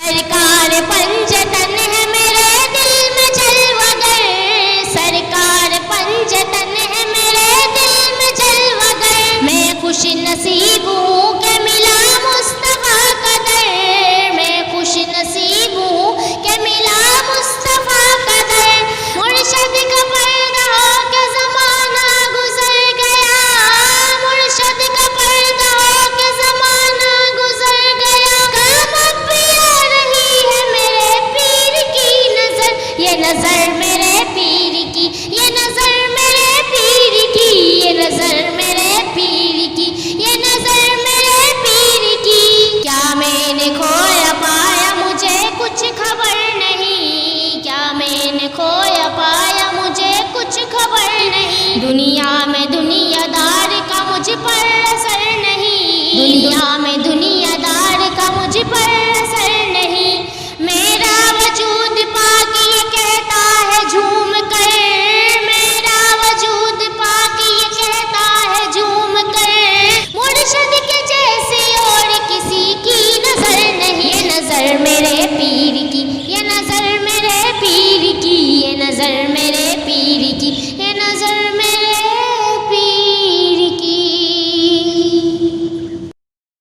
سرکار پنجتن ہے میرے دل میں جلوگر، سرکار پنجتن ہے میرے دل میں جلوگر، میں خوش نصیب ہوں کہ ملا مصطفیٰ کا در، میں خوش نصیب ہوں کہ ملا مصطفیٰ کا در، مرشد کا پردہ ہو کے زمانہ گزر گیا، مرشد کا پردہ ہو کے زمانہ گزر گیا، کام اب بھی آ رہی ہے میرے پیر کی نظر، یہ نظر میرے پیر کی، یہ نظر میرے پیر کی، یہ نظر میرے پیر کی، یہ نظر میرے پیر کی، کیا میں نے کھویا پایا مجھے کچھ خبر نہیں، کیا میں نے کھویا پایا مجھے کچھ خبر نہیں، دنیا میں